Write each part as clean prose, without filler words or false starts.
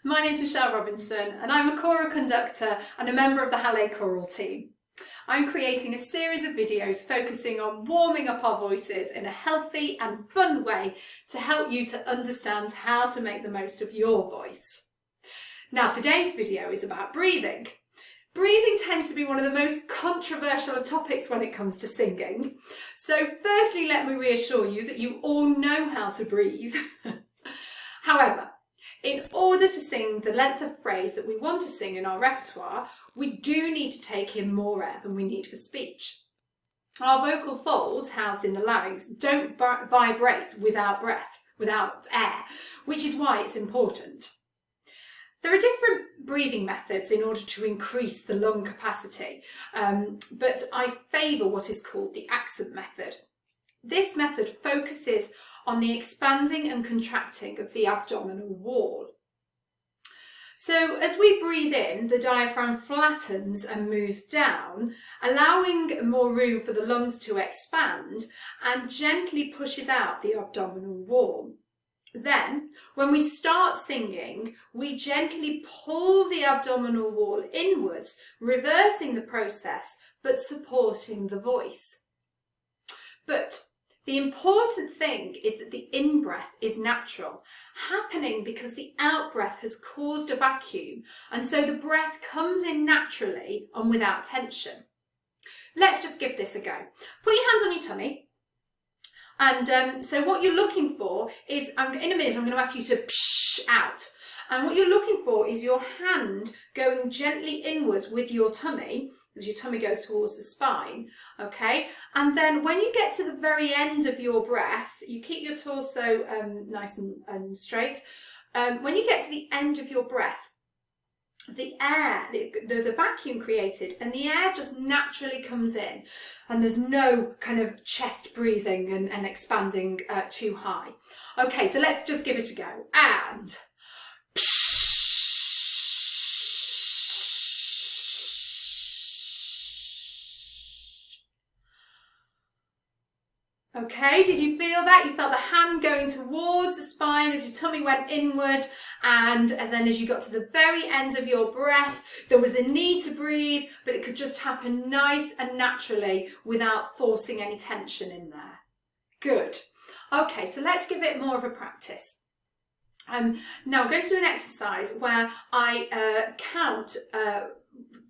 My name is Michelle Robinson and I'm a choral conductor and a member of the Hallé Choral Team. I'm creating a series of videos focusing on warming up our voices in a healthy and fun way to help you to understand how to make the most of your voice. Now today's video is about breathing. Breathing tends to be one of the most controversial of topics when it comes to singing. So firstly, let me reassure you that you all know how to breathe. However, in order to sing the length of phrase that we want to sing in our repertoire, we do need to take in more air than we need for speech. Our vocal folds housed in the larynx don't vibrate without breath, without air, which is why it's important. There are different breathing methods in order to increase the lung capacity, but I favour what is called the accent method. This method focuses on the expanding and contracting of the abdominal wall. So as we breathe in, the diaphragm flattens and moves down, allowing more room for the lungs to expand and gently pushes out the abdominal wall. Then, when we start singing, we gently pull the abdominal wall inwards, reversing the process but supporting the voice. But the important thing is that the in-breath is natural, happening because the out-breath has caused a vacuum, and so the breath comes in naturally and without tension. Let's just give this a go. Put your hands on your tummy. And so what you're looking for is, in a minute I'm going to ask you to psh out. And what you're looking for is your hand going gently inwards with your tummy, as your tummy goes towards the spine, okay? And then when you get to the very end of your breath, you keep your torso nice and straight. When you get to the end of your breath, the air, there's a vacuum created and the air just naturally comes in and there's no kind of chest breathing and expanding too high. Okay, so let's just give it a go. And okay, did you feel that? You felt the hand going towards the spine as your tummy went inward, and then as you got to the very end of your breath, there was the need to breathe, but it could just happen nice and naturally without forcing any tension in there. Good. Okay, so let's give it more of a practice. Now we're going to do an exercise where I count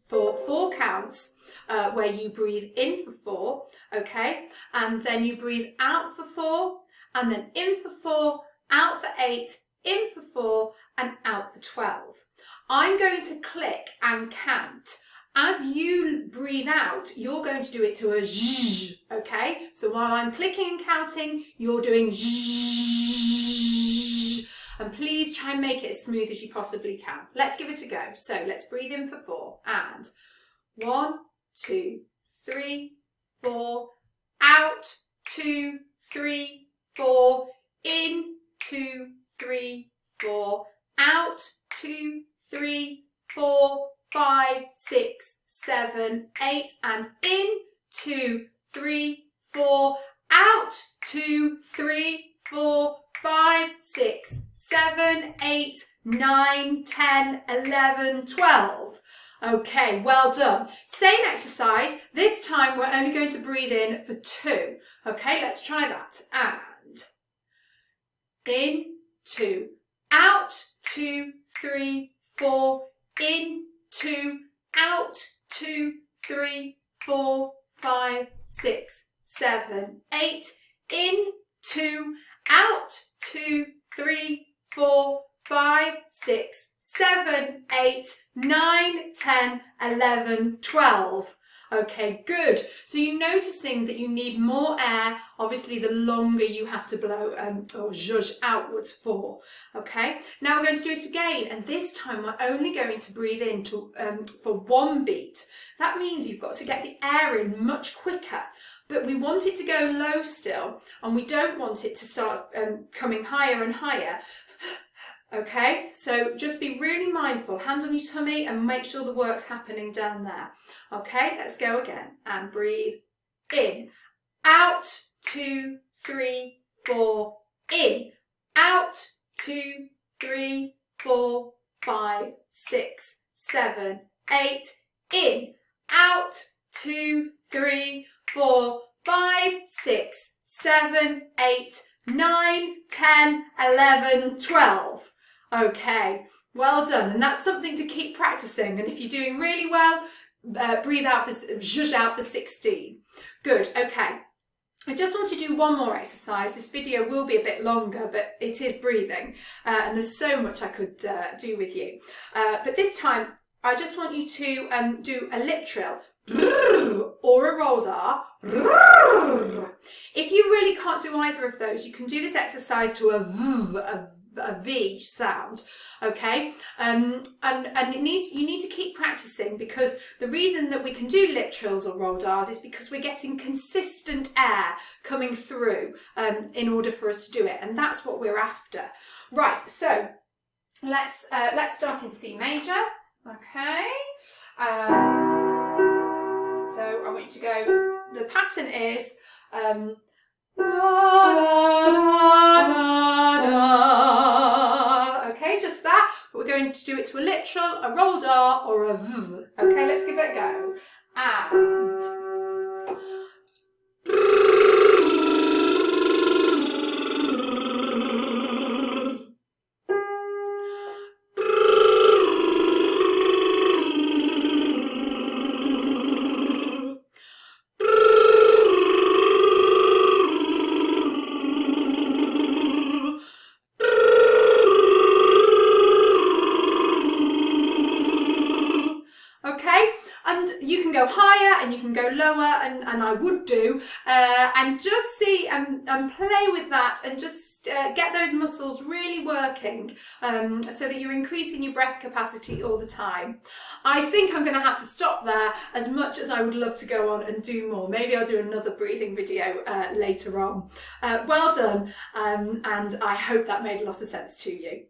for 4 counts, where you breathe in for 4, okay, and then you breathe out for 4, and then in for 4, out for 8, in for 4, and out for 12. I'm going to click and count. As you breathe out, you're going to do it to a zh, okay? So while I'm clicking and counting, you're doing zh. And please try and make it as smooth as you possibly can. Let's give it a go. So let's breathe in for 4, and 1, 2, 3, 4, out, 2, 3, 4, in, 2, 3, 4, out, 2, 3, 4, 5, 6, 7, 8, and in, 2, 3, 4, out, 2, 3, 4, 5, 6, 7, 8, 9, 10, 11, 12. Okay, well done. Same exercise. This time we're only going to breathe in for 2. Okay, let's try that. And in, 2, out, 2, 3, 4, in, 2, out, 2, 3, 4, 5, 6, 7, 8, in, 2, out, 2, 3, 4, 5, 6, 7, 8, 9, 10, 11, 12. Okay, good. So you're noticing that you need more air, obviously the longer you have to blow or zhuzh outwards for. Okay, now we're going to do it again, and this time we're only going to breathe in for 1 beat. That means you've got to get the air in much quicker, but we want it to go low still, and we don't want it to start coming higher and higher. Okay, so just be really mindful, hand on your tummy and make sure the work's happening down there. Okay, let's go again and breathe in, out, 2, 3, 4, in, out, 2, 3, 4, 5, 6, 7, 8, in, out, 2, 3, 4, 5, 6, 7, 8, 9, 10, 11, 12. Okay, well done. And that's something to keep practicing. And if you're doing really well, breathe out for, zhuzh out for 16. Good, okay. I just want to do one more exercise. This video will be a bit longer, but it is breathing. And there's so much I could do with you. But this time, I just want you to do a lip trill or a rolled R. If you really can't do either of those, you can do this exercise to a V sound, okay? And you need to keep practicing, because the reason that we can do lip trills or rolled R's is because we're getting consistent air coming through in order for us to do it, and that's what we're after. Right, so let's start in C major, okay? So I want you to go, the pattern is okay, just that, but we're going to do it to a lip trill, a rolled R, or a V. Okay, let's give it a go. And you can go higher and you can go lower, and I would do, and just see and play with that, and just get those muscles really working so that you're increasing your breath capacity all the time. I think I'm going to have to stop there, as much as I would love to go on and do more. Maybe I'll do another breathing video later on. Well done, and I hope that made a lot of sense to you.